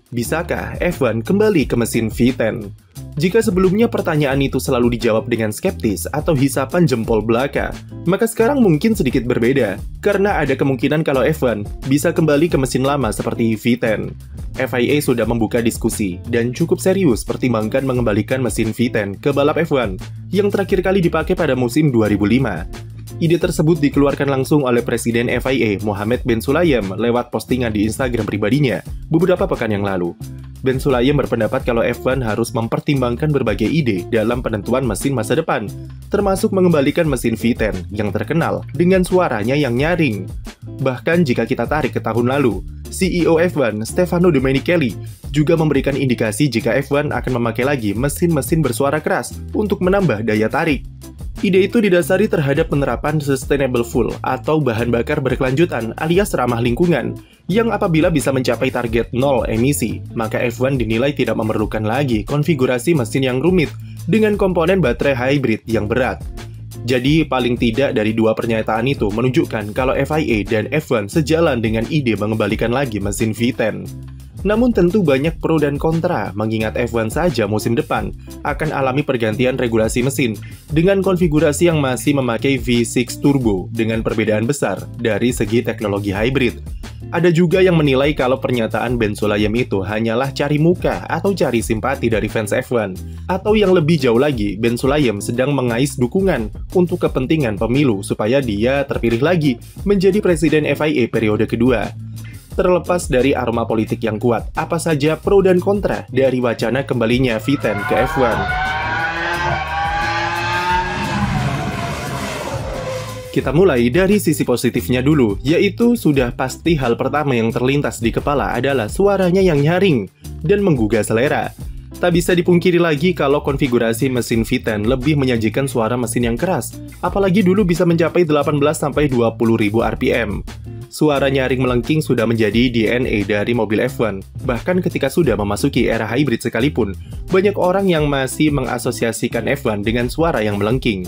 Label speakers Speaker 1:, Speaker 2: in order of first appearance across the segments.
Speaker 1: Bisakah F1 kembali ke mesin V10? Jika sebelumnya pertanyaan itu selalu dijawab dengan skeptis atau hisapan jempol belaka, maka sekarang mungkin sedikit berbeda, karena ada kemungkinan kalau F1 bisa kembali ke mesin lama seperti V10. FIA sudah membuka diskusi dan cukup serius pertimbangkan mengembalikan mesin V10 ke balap F1 yang terakhir kali dipakai pada musim 2005. Ide tersebut dikeluarkan langsung oleh Presiden FIA Mohammed bin Sulayem lewat postingan di Instagram pribadinya beberapa pekan yang lalu. Ben Sulayem berpendapat kalau F1 harus mempertimbangkan berbagai ide dalam penentuan mesin masa depan, termasuk mengembalikan mesin V10 yang terkenal dengan suaranya yang nyaring. Bahkan jika kita tarik ke tahun lalu, CEO F1 Stefano Domenicali juga memberikan indikasi jika F1 akan memakai lagi mesin-mesin bersuara keras untuk menambah daya tarik. Ide itu didasari terhadap penerapan sustainable fuel atau bahan bakar berkelanjutan alias ramah lingkungan, yang apabila bisa mencapai target 0 emisi, maka F1 dinilai tidak memerlukan lagi konfigurasi mesin yang rumit dengan komponen baterai hybrid yang berat. Jadi paling tidak dari dua pernyataan itu menunjukkan kalau FIA dan F1 sejalan dengan ide mengembalikan lagi mesin V10. Namun tentu banyak pro dan kontra, mengingat F1 saja musim depan akan alami pergantian regulasi mesin dengan konfigurasi yang masih memakai V6 turbo dengan perbedaan besar dari segi teknologi hybrid. Ada juga yang menilai kalau pernyataan Ben Sulayem itu hanyalah cari muka atau cari simpati dari fans F1. Atau yang lebih jauh lagi, Ben Sulayem sedang mengais dukungan untuk kepentingan pemilu supaya dia terpilih lagi menjadi presiden FIA periode kedua. Terlepas dari aroma politik yang kuat, apa saja pro dan kontra dari wacana kembalinya V10 ke F1? Kita mulai dari sisi positifnya dulu, yaitu sudah pasti hal pertama yang terlintas di kepala adalah suaranya yang nyaring dan menggugah selera. Tak bisa dipungkiri lagi kalau konfigurasi mesin V10 lebih menyajikan suara mesin yang keras, apalagi dulu bisa mencapai 18-20.000 RPM. Suara nyaring melengking sudah menjadi DNA dari mobil F1. Bahkan ketika sudah memasuki era hybrid sekalipun, banyak orang yang masih mengasosiasikan F1 dengan suara yang melengking.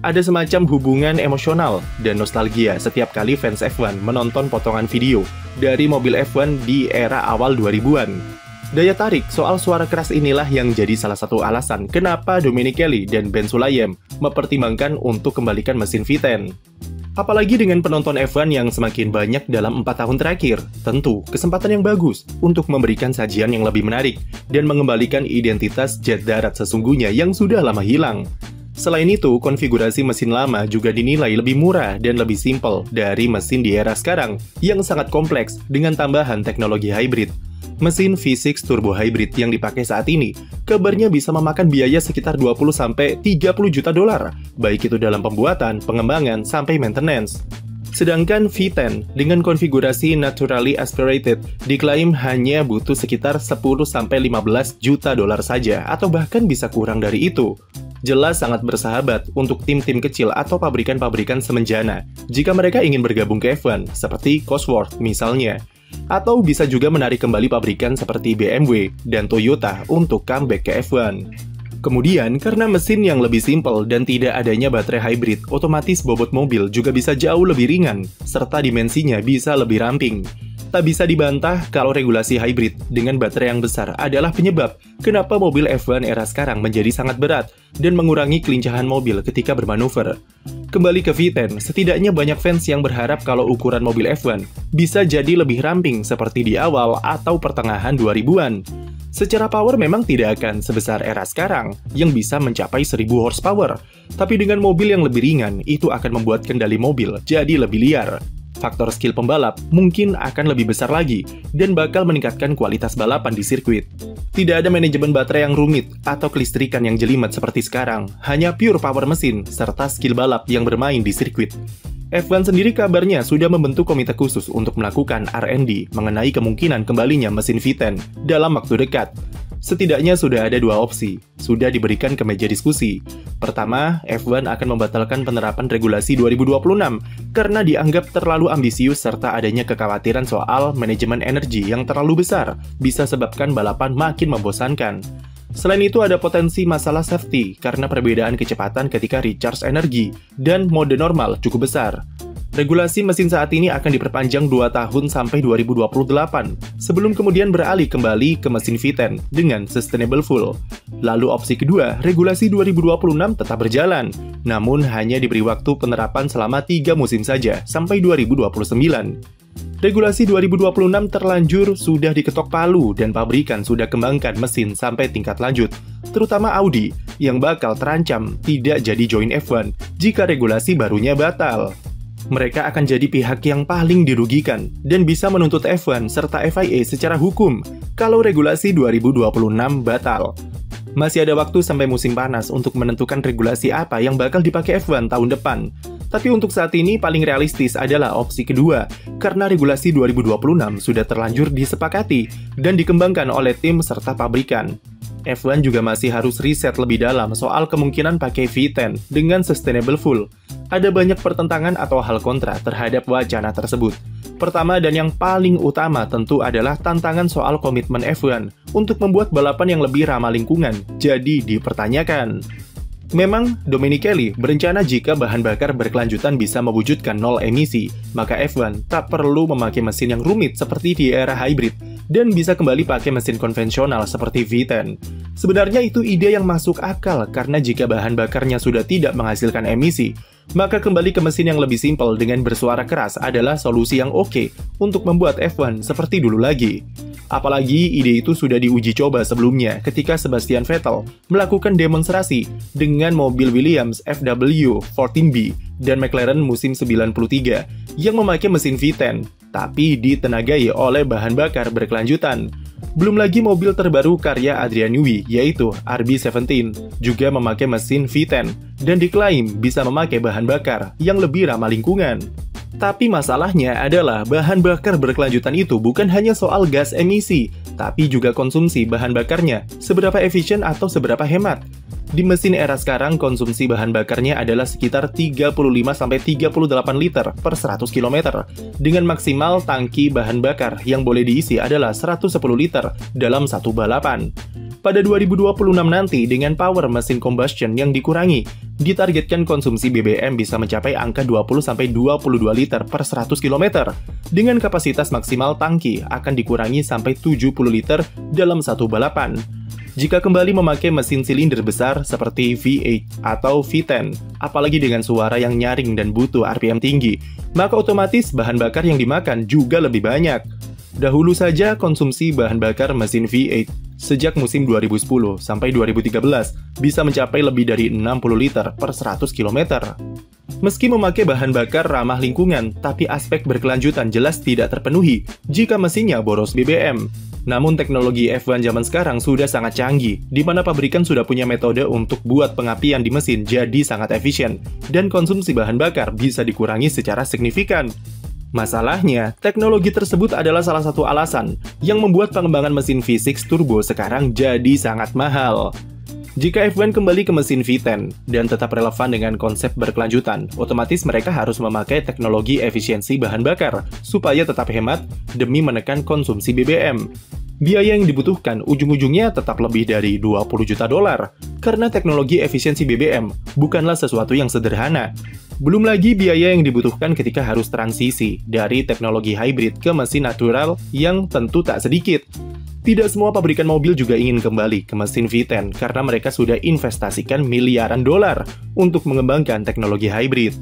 Speaker 1: Ada semacam hubungan emosional dan nostalgia setiap kali fans F1 menonton potongan video dari mobil F1 di era awal 2000-an. Daya tarik soal suara keras inilah yang jadi salah satu alasan kenapa Domenicali dan Ben Sulayem mempertimbangkan untuk kembalikan mesin V10. Apalagi dengan penonton F1 yang semakin banyak dalam 4 tahun terakhir, tentu kesempatan yang bagus untuk memberikan sajian yang lebih menarik dan mengembalikan identitas jet darat sesungguhnya yang sudah lama hilang. Selain itu, konfigurasi mesin lama juga dinilai lebih murah dan lebih simpel dari mesin di era sekarang yang sangat kompleks dengan tambahan teknologi hybrid. Mesin V6 turbo hybrid yang dipakai saat ini kabarnya bisa memakan biaya sekitar 20-30 juta dolar, baik itu dalam pembuatan, pengembangan, sampai maintenance. Sedangkan V10 dengan konfigurasi naturally aspirated diklaim hanya butuh sekitar 10-15 juta dolar saja, atau bahkan bisa kurang dari itu. Jelas sangat bersahabat untuk tim-tim kecil atau pabrikan-pabrikan semenjana jika mereka ingin bergabung ke F1, seperti Cosworth misalnya. Atau bisa juga menarik kembali pabrikan seperti BMW dan Toyota untuk comeback ke F1. Kemudian, karena mesin yang lebih simpel dan tidak adanya baterai hybrid, otomatis bobot mobil juga bisa jauh lebih ringan, serta dimensinya bisa lebih ramping. Tak bisa dibantah kalau regulasi hybrid dengan baterai yang besar adalah penyebab kenapa mobil F1 era sekarang menjadi sangat berat dan mengurangi kelincahan mobil ketika bermanuver. Kembali ke V10, setidaknya banyak fans yang berharap kalau ukuran mobil F1 bisa jadi lebih ramping seperti di awal atau pertengahan 2000-an. Secara power memang tidak akan sebesar era sekarang yang bisa mencapai 1000 horsepower, tapi dengan mobil yang lebih ringan, itu akan membuat kendali mobil jadi lebih liar. Faktor skill pembalap mungkin akan lebih besar lagi dan bakal meningkatkan kualitas balapan di sirkuit. Tidak ada manajemen baterai yang rumit atau kelistrikan yang jelimet seperti sekarang, hanya pure power mesin serta skill balap yang bermain di sirkuit. F1 sendiri kabarnya sudah membentuk komite khusus untuk melakukan R&D mengenai kemungkinan kembalinya mesin V10 dalam waktu dekat. Setidaknya sudah ada dua opsi, sudah diberikan ke meja diskusi. Pertama, F1 akan membatalkan penerapan regulasi 2026 karena dianggap terlalu ambisius serta adanya kekhawatiran soal manajemen energi yang terlalu besar, bisa sebabkan balapan makin membosankan. Selain itu ada potensi masalah safety karena perbedaan kecepatan ketika recharge energi dan mode normal cukup besar. Regulasi mesin saat ini akan diperpanjang 2 tahun sampai 2028, sebelum kemudian beralih kembali ke mesin V10 dengan sustainable fuel. Lalu opsi kedua, regulasi 2026 tetap berjalan, namun hanya diberi waktu penerapan selama 3 musim saja, sampai 2029. Regulasi 2026 terlanjur sudah diketok palu dan pabrikan sudah kembangkan mesin sampai tingkat lanjut, terutama Audi, yang bakal terancam tidak jadi join F1 jika regulasi barunya batal. Mereka akan jadi pihak yang paling dirugikan dan bisa menuntut F1 serta FIA secara hukum kalau regulasi 2026 batal. Masih ada waktu sampai musim panas untuk menentukan regulasi apa yang bakal dipakai F1 tahun depan. Tapi untuk saat ini paling realistis adalah opsi kedua, karena regulasi 2026 sudah terlanjur disepakati dan dikembangkan oleh tim serta pabrikan. F1 juga masih harus riset lebih dalam soal kemungkinan pakai V10 dengan sustainable fuel. Ada banyak pertentangan atau hal kontra terhadap wacana tersebut. Pertama dan yang paling utama tentu adalah tantangan soal komitmen F1 untuk membuat balapan yang lebih ramah lingkungan jadi dipertanyakan. Memang, Domenicali berencana jika bahan bakar berkelanjutan bisa mewujudkan nol emisi, maka F1 tak perlu memakai mesin yang rumit seperti di era hybrid dan bisa kembali pakai mesin konvensional seperti V10. Sebenarnya itu ide yang masuk akal karena jika bahan bakarnya sudah tidak menghasilkan emisi, maka kembali ke mesin yang lebih simpel dengan bersuara keras adalah solusi yang oke untuk membuat F1 seperti dulu lagi. Apalagi ide itu sudah diuji coba sebelumnya ketika Sebastian Vettel melakukan demonstrasi dengan mobil Williams FW14B dan McLaren musim 93 yang memakai mesin V10, tapi ditenagai oleh bahan bakar berkelanjutan. Belum lagi mobil terbaru karya Adrian Newey, yaitu RB17, juga memakai mesin V10 dan diklaim bisa memakai bahan bakar yang lebih ramah lingkungan. Tapi masalahnya adalah bahan bakar berkelanjutan itu bukan hanya soal gas emisi, tapi juga konsumsi bahan bakarnya, seberapa efisien atau seberapa hemat. Di mesin era sekarang, konsumsi bahan bakarnya adalah sekitar 35-38 liter per 100 km, dengan maksimal tangki bahan bakar yang boleh diisi adalah 110 liter dalam satu balapan. Pada 2026 nanti, dengan power mesin combustion yang dikurangi, ditargetkan konsumsi BBM bisa mencapai angka 20-22 liter per 100 km, dengan kapasitas maksimal tangki akan dikurangi sampai 70 liter dalam satu balapan. Jika kembali memakai mesin silinder besar seperti V8 atau V10, apalagi dengan suara yang nyaring dan butuh RPM tinggi, maka otomatis bahan bakar yang dimakan juga lebih banyak. Dahulu saja konsumsi bahan bakar mesin V8 sejak musim 2010 sampai 2013 bisa mencapai lebih dari 60 liter per 100 km. Meski memakai bahan bakar ramah lingkungan, tapi aspek berkelanjutan jelas tidak terpenuhi jika mesinnya boros BBM. Namun teknologi F1 zaman sekarang sudah sangat canggih, di mana pabrikan sudah punya metode untuk buat pengapian di mesin jadi sangat efisien, dan konsumsi bahan bakar bisa dikurangi secara signifikan. Masalahnya, teknologi tersebut adalah salah satu alasan yang membuat pengembangan mesin V6 turbo sekarang jadi sangat mahal. Jika F1 kembali ke mesin V10 dan tetap relevan dengan konsep berkelanjutan, otomatis mereka harus memakai teknologi efisiensi bahan bakar supaya tetap hemat demi menekan konsumsi BBM. Biaya yang dibutuhkan ujung-ujungnya tetap lebih dari 20 juta dolar, karena teknologi efisiensi BBM bukanlah sesuatu yang sederhana. Belum lagi biaya yang dibutuhkan ketika harus transisi dari teknologi hybrid ke mesin natural yang tentu tak sedikit. Tidak semua pabrikan mobil juga ingin kembali ke mesin V10 karena mereka sudah investasikan miliaran dolar untuk mengembangkan teknologi hybrid.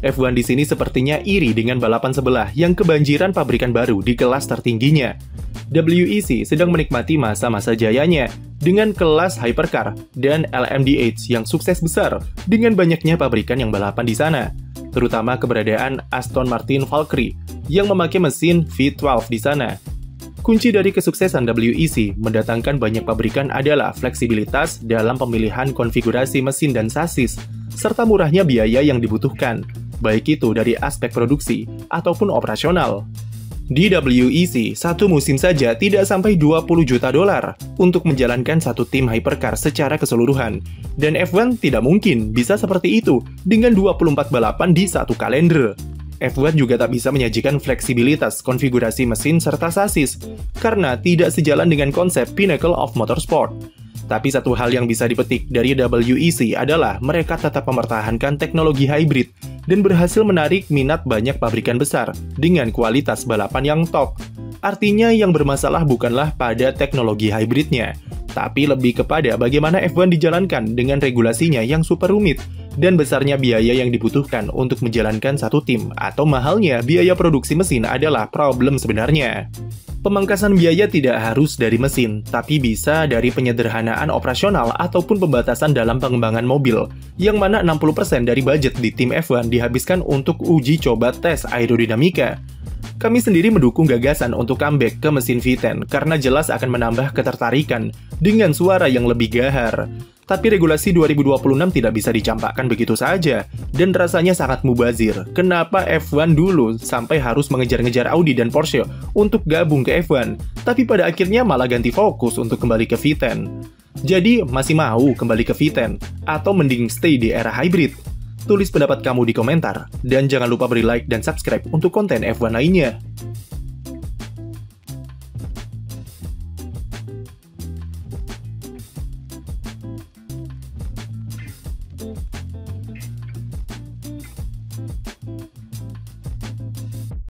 Speaker 1: F1 di sini sepertinya iri dengan balapan sebelah yang kebanjiran pabrikan baru di kelas tertingginya. WEC sedang menikmati masa-masa jayanya dengan kelas hypercar dan LMDH yang sukses besar dengan banyaknya pabrikan yang balapan di sana, terutama keberadaan Aston Martin Valkyrie yang memakai mesin V12 di sana. Kunci dari kesuksesan WEC mendatangkan banyak pabrikan adalah fleksibilitas dalam pemilihan konfigurasi mesin dan sasis, serta murahnya biaya yang dibutuhkan, baik itu dari aspek produksi ataupun operasional. Di WEC, satu musim saja tidak sampai 20 juta dolar untuk menjalankan satu tim hypercar secara keseluruhan. Dan F1 tidak mungkin bisa seperti itu dengan 24 balapan di satu kalender. F1 juga tak bisa menyajikan fleksibilitas konfigurasi mesin serta sasis, karena tidak sejalan dengan konsep Pinnacle of Motorsport. Tapi satu hal yang bisa dipetik dari WEC adalah mereka tetap mempertahankan teknologi hybrid dan berhasil menarik minat banyak pabrikan besar dengan kualitas balapan yang top. Artinya yang bermasalah bukanlah pada teknologi hybridnya, tapi lebih kepada bagaimana F1 dijalankan dengan regulasinya yang super rumit dan besarnya biaya yang dibutuhkan untuk menjalankan satu tim, atau mahalnya biaya produksi mesin adalah problem sebenarnya. Pemangkasan biaya tidak harus dari mesin, tapi bisa dari penyederhanaan operasional ataupun pembatasan dalam pengembangan mobil, yang mana 60% dari budget di tim F1 dihabiskan untuk uji coba tes aerodinamika. Kami sendiri mendukung gagasan untuk comeback ke mesin V10 karena jelas akan menambah ketertarikan dengan suara yang lebih gahar. Tapi regulasi 2026 tidak bisa dicampakkan begitu saja, dan rasanya sangat mubazir. Kenapa F1 dulu sampai harus mengejar-ngejar Audi dan Porsche untuk gabung ke F1, tapi pada akhirnya malah ganti fokus untuk kembali ke V10? Jadi, masih mau kembali ke V10? Atau mending stay di era hybrid? Tulis pendapat kamu di komentar, dan jangan lupa beri like dan subscribe untuk konten F1 lainnya.